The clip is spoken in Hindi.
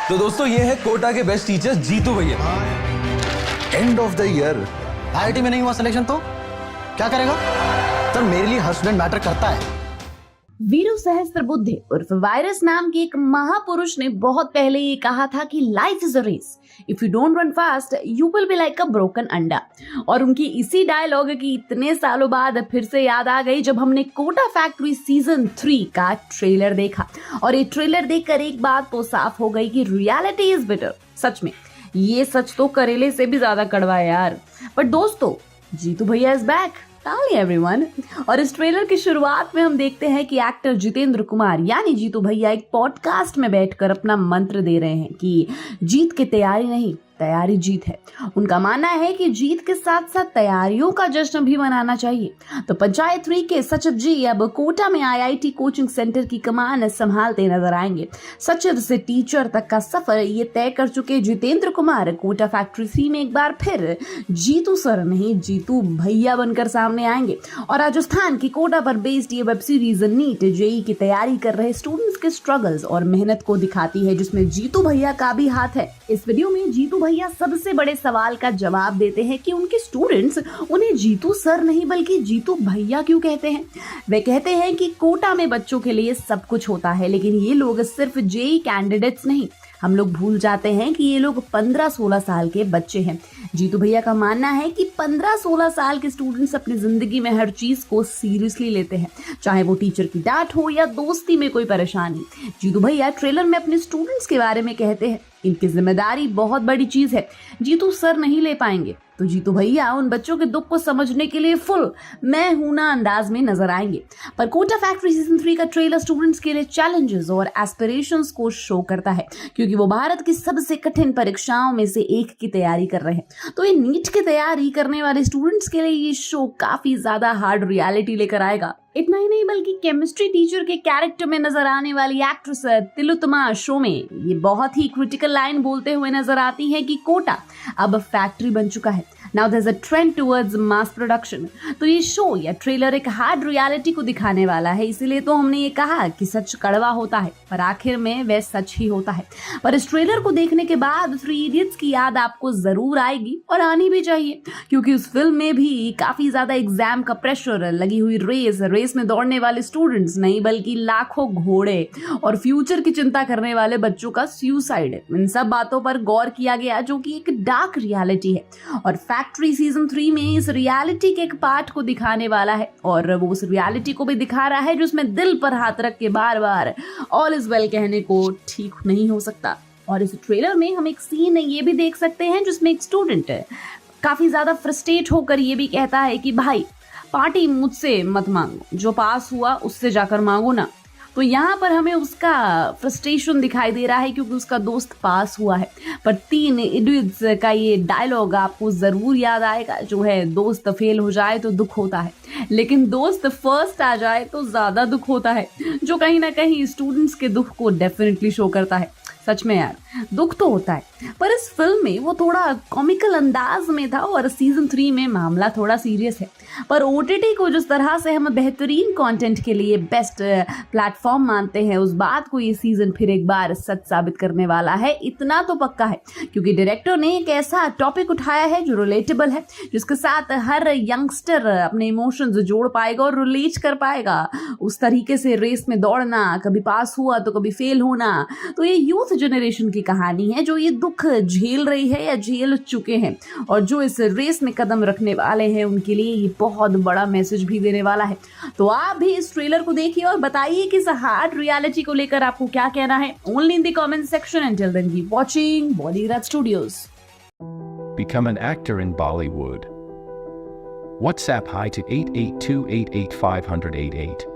तो दोस्तों ये है कोटा के बेस्ट टीचर जीतू भैया। End of the year IIT में नहीं हुआ सिलेक्शन तो क्या करेगा? तो मेरे लिए हर स्टूडेंट मैटर करता है। वीरू सहस्त्रबुद्धे उर्फ वायरस नाम के एक महापुरुष ने बहुत पहले ये कहा था कि life is a race, if you don't run fast you will be like a broken अंडा। और उनकी इसी डायलॉग की इतने सालों बाद फिर से याद आ गई जब हमने कोटा फैक्ट्री सीजन 3 का ट्रेलर देखा। और ये ट्रेलर देखकर एक बात तो साफ हो गई कि रियलिटी इज बेटर। सच में ये सच तो करेले से भी ज्यादा कड़वा है यार। बट दोस्तों, जीतू भैया इज बैक। ताली एवरीवन। और इस ट्रेलर की शुरुआत में हम देखते हैं कि एक्टर जितेंद्र कुमार यानी जीतू भैया एक पॉडकास्ट में बैठकर अपना मंत्र दे रहे हैं कि जीत की तैयारी नहीं, तैयारी जीत है। उनका मानना है कि जीत के साथ साथ तैयारियों का जश्न भी मनाना चाहिए। तो पंचायत 3 के सचिव जी अब कोटा में आईआईटी कोचिंग सेंटर की कमान संभालते नजर आएंगे। सचिव से टीचर तक का सफर ये तय कर चुके जितेंद्र कुमार कोटा फैक्ट्री 3 में एक बार फिर जीतू सर नहीं जीतू भैया बनकर सामने आएंगे। और राजस्थान की कोटा पर बेस्ड ये वेब सीरीज नीट जेईई की तैयारी कर रहे स्टूडेंट्स के स्ट्रगल्स और मेहनत को दिखाती है, जिसमें जीतू भैया का भी हाथ है। इस वीडियो में जीतू भैया सबसे बड़े सवाल का जवाब देते हैं कि उनके स्टूडेंट्स उन्हें जीतू सर नहीं बल्कि जीतू भैया क्यों कहते हैं। वे कहते हैं कि कोटा में बच्चों के लिए सब कुछ होता है, लेकिन ये लोग सिर्फ जेईई कैंडिडेट्स नहीं, हम लोग भूल जाते हैं कि ये लोग 15-16 साल के बच्चे हैं। जीतू भैया का मानना है कि 15-16 साल के स्टूडेंट्स अपनी जिंदगी में हर चीज को सीरियसली लेते हैं, चाहे वो टीचर की डांट हो या दोस्ती में कोई परेशानी। जीतू भैया ट्रेलर में अपने स्टूडेंट्स के बारे में कहते हैं इनकी जिम्मेदारी बहुत बड़ी चीज है, जीतू सर नहीं ले पाएंगे। तो जीतू भैया उन बच्चों के दुख को समझने के लिए फुल मैं हूं ना अंदाज में नजर आएंगे। पर कोटा फैक्ट्री सीजन 3 का ट्रेलर स्टूडेंट्स के लिए चैलेंजेस और एस्पिरेशंस को शो करता है, क्योंकि वो भारत की सबसे कठिन परीक्षाओं में से एक की तैयारी कर रहे हैं। तो ये नीट की तैयारी करने वाले स्टूडेंट्स के लिए ये शो काफी ज्यादा हार्ड रियलिटी लेकर आएगा। इतना ही नहीं बल्कि केमिस्ट्री टीचर के कैरेक्टर में नजर आने वाली एक्ट्रेस तिलोत्तमा शो में ये बहुत ही क्रिटिकल लाइन बोलते हुए नजर आती है कि कोटा अब फैक्ट्री बन चुका है, now there is a trend towards mass production. तो ये शो या ट्रेलर एक हार्ड रियलिटी को दिखाने वाला है, इसीलिए तो हमने ये कहा कि सच कड़वा होता है पर आखिर में वह सच ही होता है। पर इस ट्रेलर को देखने के बाद 3 इडियट्स की याद आपको जरूर आएगी और आनी भी चाहिए, क्योंकि उस फिल्म में भी काफी ज्यादा एग्जाम का प्रेशर, लगी हुई रेस में दौड़ने वाले स्टूडेंट्स नहीं बल्कि लाखों घोड़े और फ्यूचर की चिंता करने वाले बच्चों का सुसाइड, इन सब बातों पर गौर किया गया जो कि एक डार्क रियलिटी है। और फैक्ट्री सीजन 3 में इस रियलिटी के एक पार्ट को दिखाने वाला है और वो उस रियलिटी को भी दिखा रहा है जिसमें दिल पर हाथ रख के बार बार ऑल इज वेल कहने को ठीक नहीं हो सकता। और इस ट्रेलर में हम एक सीन ये भी देख सकते हैं जिसमें एक स्टूडेंट काफी ज्यादा फ्रस्ट्रेट होकर ये भी कहता है कि भाई पार्टी मुझसे मत मांगो, जो पास हुआ उससे जाकर मांगो ना। तो यहाँ पर हमें उसका फ्रस्ट्रेशन दिखाई दे रहा है क्योंकि उसका दोस्त पास हुआ है। पर 3 इडियट्स का ये डायलॉग आपको जरूर याद आएगा, जो है दोस्त फेल हो जाए तो दुख होता है लेकिन दोस्त फर्स्ट आ जाए तो ज्यादा दुख होता है, जो कहीं ना कहीं स्टूडेंट्स के दुख को डेफिनेटली शो करता है। सच में यार दुख तो होता है, पर इस फिल्म में वो थोड़ा कॉमिकल अंदाज में था और सीजन 3 में मामला थोड़ा सीरियस है। पर ओटीटी को जिस तरह से हम बेहतरीन कंटेंट के लिए बेस्ट प्लेटफॉर्म मानते हैं, उस बात को ये सीजन फिर एक बार सच साबित करने वाला है, इतना तो पक्का है, क्योंकि डायरेक्टर ने एक ऐसा टॉपिक उठाया है जो रिलेटेबल है, जिसके साथ हर यंगस्टर अपने इमोशंस जोड़ पाएगा और रिलेट कर पाएगा। उस तरीके से रेस में दौड़ना, कभी पास हुआ तो कभी फेल होना, तो ये यूथ जनरेशन की कहानी है जो ये दुख झेल रही है या झेल चुके हैं, और जो इस रेस में कदम रखने वाले हैं उनके लिए ये बहुत बड़ा मैसेज भी देने वाला है। तो आप भी इस ट्रेलर को देखिए और बताइए कि इस हार्ड रियलिटी को लेकर आपको क्या कहना है। Only in the comment section. Until then, keep watching Bollywood Studios. Become an actor in Bollywood. WhatsApp hi to 88288 588.